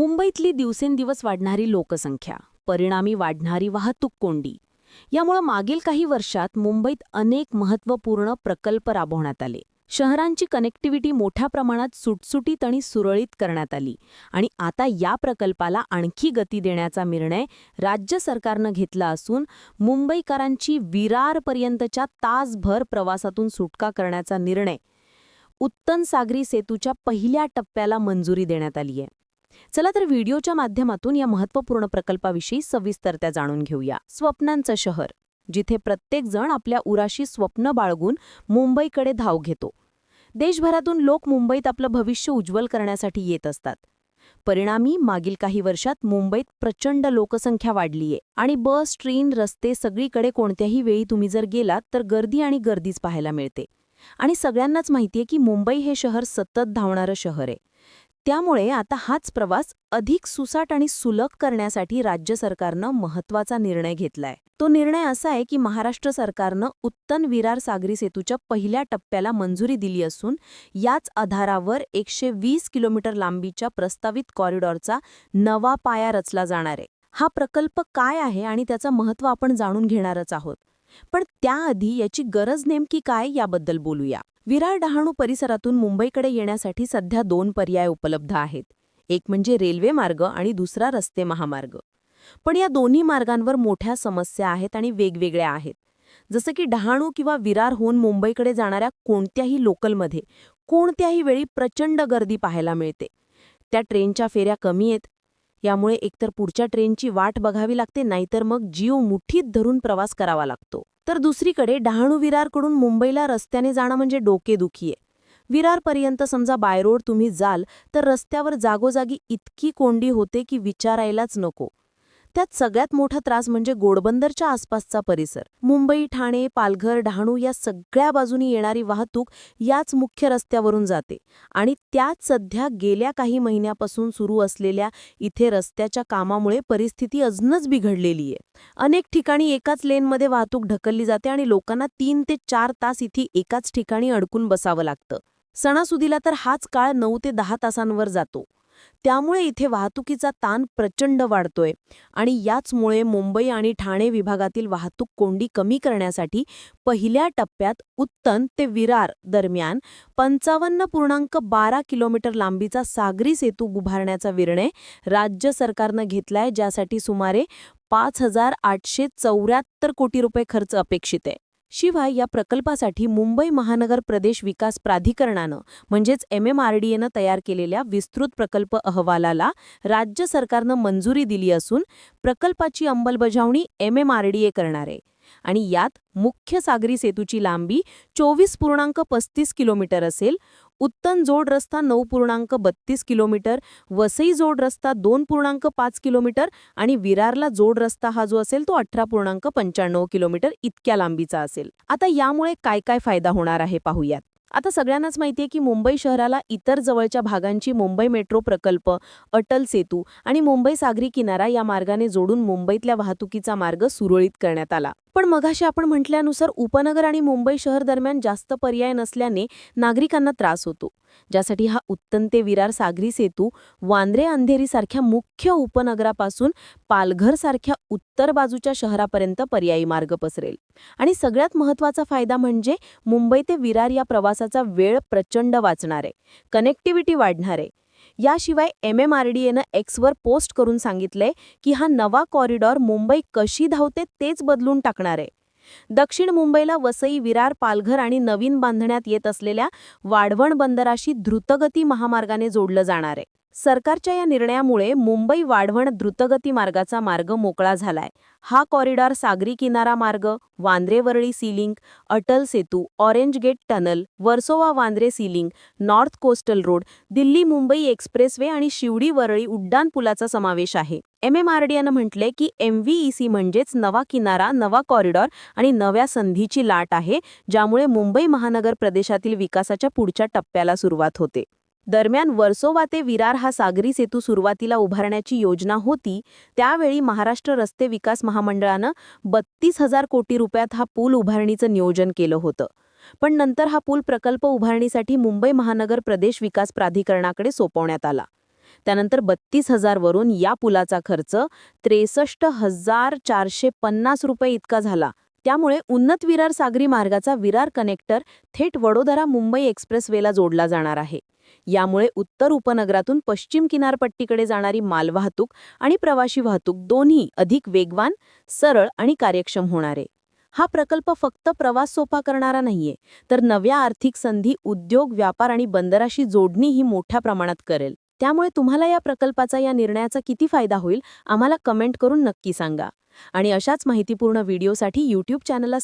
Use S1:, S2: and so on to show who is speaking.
S1: मुंबईतली दिवसेंदिवस वाढणारी लोकसंख्या, परिणामी वाढणारी वाहतूक कोंडी यामुळे मागील काही वर्षात मुंबईत अनेक महत्त्वपूर्ण प्रकल्प राबवण्यात आले. शहरांची कनेक्टिव्हिटी मोठ्या प्रमाणात सुटसुटीत आणि सुरळीत करण्यात आली आणि आता या प्रकल्पाला आणखी गती देण्याचा निर्णय राज्य सरकारनं घेतला असून मुंबईकरांची विरारपर्यंतच्या तासभर प्रवासातून सुटका करण्याचा निर्णय उत्तन सागरी सेतूच्या पहिल्या टप्प्याला मंजुरी देण्यात आली आहे. चला तर व्हिडिओच्या माध्यमातून या महत्त्वपूर्ण प्रकल्पाविषयी सविस्तरता जाणून घेऊया. स्वप्नांचं शहर, जिथे प्रत्येक जण आपल्या उराशी स्वप्न बाळगून मुंबईकडे धाव घेतो. देशभरातून लोक मुंबईत आपलं भविष्य उज्ज्वल करण्यासाठी येत असतात. परिणामी मागील काही वर्षात मुंबईत प्रचंड लोकसंख्या वाढलीये आणि बस, ट्रेन, रस्ते सगळीकडे कोणत्याही वेळी तुम्ही जर गेलात तर गर्दी आणि गर्दीच पाहायला मिळते. आणि सगळ्यांनाच माहितीये की मुंबई हे शहर सतत धावणारं शहर आहे. त्यामुळे आता हाच प्रवास अधिक सुसाट आणि सुलभ करण्यासाठी राज्य सरकारनं महत्त्वाचा निर्णय घेतलाय. तो निर्णय असा आहे की महाराष्ट्र सरकारनं उत्तन विरार सागरी सेतूच्या पहिल्या टप्प्याला मंजुरी दिली असून याच आधारावर 120 किलोमीटर लांबीच्या प्रस्तावित कॉरिडॉरचा नवा पाया रचला जाणार आहे. हा प्रकल्प काय आहे आणि त्याचं महत्त्व आपण जाणून घेणारच आहोत. पण त्याआधी याची गरज नेमकी काय याबद्दल बोलूया. विरार डहाणू परिसरातून मुंबईकडे येण्यासाठी सध्या 2 पर्याय उपलब्ध आहेत. एक म्हणजे रेल्वे मार्ग आणि दुसरा रस्ते महामार्ग. पण या दोन्ही मार्गांवर मोठ्या समस्या आहेत आणि वेगवेगळ्या आहेत. जसं की डहाणू किंवा विरारहून मुंबईकडे जाणाऱ्या कोणत्याही लोकलमध्ये कोणत्याही वेळी प्रचंड गर्दी पाहायला मिळते. त्या ट्रेनच्या फेऱ्या कमी आहेत. यामुळे एकतर पुढच्या ट्रेनची वाट बघावी लागते, नाहीतर मग जीव मुठीत धरून प्रवास करावा लागतो. तर दुसरीकडे डहाणू विरारकडून मुंबईला रस्त्याने जाणं म्हणजे डोकेदुखी आहे. विरारपर्यंत समजा बाय रोड तुम्ही जाल तर रस्त्यावर जागोजागी इतकी कोंडी होते की विचारायलाच नको. त्यात सगळ्यात मोठा त्रास म्हणजे घोडबंदरच्या आसपासचा परिसर. मुंबई, ठाणे, पालघर, डहाणू या सगळ्या बाजूनी येणारी वाहतूक याच मुख्य रस्त्यावरून जाते आणि त्यात सध्या गेल्या काही महिन्यापासून सुरू असलेल्या इथे रस्त्याच्या कामामुळे परिस्थिती अजूनच बिघडलेली आहे. अनेक ठिकाणी एकाच लेनमध्ये वाहतूक ढकलली जाते आणि लोकांना 3 ते 4 तास इथे एकाच ठिकाणी अडकून बसावं लागतं. सणासुदीला तर हाच काळ 9 ते 10 तासांवर जातो. त्यामुळे इथे वाहतुकीचा ताण प्रचंड वाढतोय आणि याचमुळे मुंबई आणि ठाणे विभागातील वाहतूक कोंडी कमी करण्यासाठी पहिल्या टप्प्यात उत्तन ते विरार दरम्यान 55.12 किलोमीटर लांबीचा सागरी सेतू उभारण्याचा निर्णय राज्य सरकारनं घेतलाय, ज्यासाठी सुमारे 5,874 कोटी रुपये खर्च अपेक्षित आहे. शिवाय या प्रकल्पासाठी मुंबई महानगर प्रदेश विकास प्राधिकरणानं म्हणजेच MMRDAनं तयार केलेल्या विस्तृत प्रकल्प अहवालाला राज्य सरकारनं मंजुरी दिली असून प्रकल्पाची अंमलबजावणी MMRDA करणार आहे. आणि यात मुख्य सागरी सेतूची लांबी 24.35 किलोमीटर असेल, उत्तन जोड रस्ता 9.32 किलोमीटर, वसई जोड रस्ता 2.5 किलोमीटर आणि विरारला जोड रस्ता हा जो असेल तो 18.95 किलोमीटर इतक्या लांबीचा असेल. आता यामुळे काय काय फायदा होणार आहे पाहूयात. आता सगळ्यांनाच माहितीये की मुंबई शहराला इतर जवळच्या भागांची मुंबई मेट्रो प्रकल्प, अटल सेतू आणि मुंबई सागरी किनारा या मार्गाने जोडून मुंबईतल्या वाहतुकीचा मार्ग सुरळीत करण्यात आला. पण मगाशी आपण म्हटल्यानुसार उपनगर आणि मुंबई शहर दरम्यान जास्त पर्याय नसल्याने नागरिकांना त्रास होतो, ज्यासाठी हा उत्तन ते विरार सागरी सेतू वांद्रे अंधेरी सारख्या मुख्य उपनगरापासून पालघर सारख्या उत्तर बाजूच्या शहरापर्यंत पर्यायी मार्ग पसरेल. आणि सगळ्यात महत्त्वाचा फायदा म्हणजे मुंबई ते विरार या प्रवासाचा वेळ प्रचंड वाचणार आहे, कनेक्टिव्हिटी वाढणार आहे. याशिवाय MMRDAनं Xवर पोस्ट करून सांगितलंय की हा नवा कॉरिडॉर मुंबई कशी धावते तेच बदलून टाकणार आहे. दक्षिण मुंबईला वसई, विरार, पालघर आणि नवीन बांधण्यात येत असलेल्या वाढवण बंदराशी द्रुतगती महामार्गाने जोडलं जाणार आहे. सरकारच्या या निर्णयामुळे मुंबई वाढवण द्रुतगती मार्गाचा मार्ग मोकळा झालाय. हा कॉरिडॉर सागरी किनारा मार्ग, Vandre Worli sea link, Atal Setu, orange gate tunnel, Versova Vandre sea link, north coastal road, Delhi Mumbai expressway आणि शिवडी वरळी उड्डाण पुलाचा समावेश आहे. MMRDAनं म्हटले की MVEC म्हणजेच नवा किनारा, नवा कॉरिडॉर आणि नव्या संधीची लाट आहे, ज्यामुळे मुंबई महानगर प्रदेशातील विकासाच्या पुढच्या टप्प्याला सुरुवात होते. दरम्यान वर्सोवा ते विरार हा सागरी सेतू सुरुवातीला उभारण्याची योजना होती. त्यावेळी महाराष्ट्र रस्ते विकास महामंडळानं 32,000 कोटी रुपयात हा पूल उभारणीचं नियोजन केलं होतं. पण नंतर हा पूल प्रकल्प उभारणीसाठी मुंबई महानगर प्रदेश विकास प्राधिकरणाकडे सोपवण्यात आला. त्यानंतर 32,000 वरून या पुलाचा खर्च 63,450 रुपये इतका झाला. त्यामुळे उन्नत विरार सागरी मार्गाचा विरार कनेक्टर थेट वडोदरा मुंबई एक्सप्रेसवेला जोडला जाणार आहे. यामुळे उत्तर उपनगरातून पश्चिम किनारपट्टीकडे जाणारी मालवाहतूक आणि प्रवासी वाहतूक दोन्ही अधिक वेगवान, सरळ आणि कार्यक्षम होणार आहे. हा प्रकल्प फक्त प्रवास सोपा करणारा नाहीये, तर नव्या आर्थिक संधी, उद्योग, व्यापार आणि बंदराशी जोडणीही मोठ्या प्रमाणात करेल. त्यामुळे तुम्हाला या प्रकल्पाचा, या निर्णयाचा किती फायदा होईल आम्हाला कमेंट करून नक्की सांगा. आणि अशाच माहितीपूर्ण व्हिडिओसाठी YouTube चॅनलला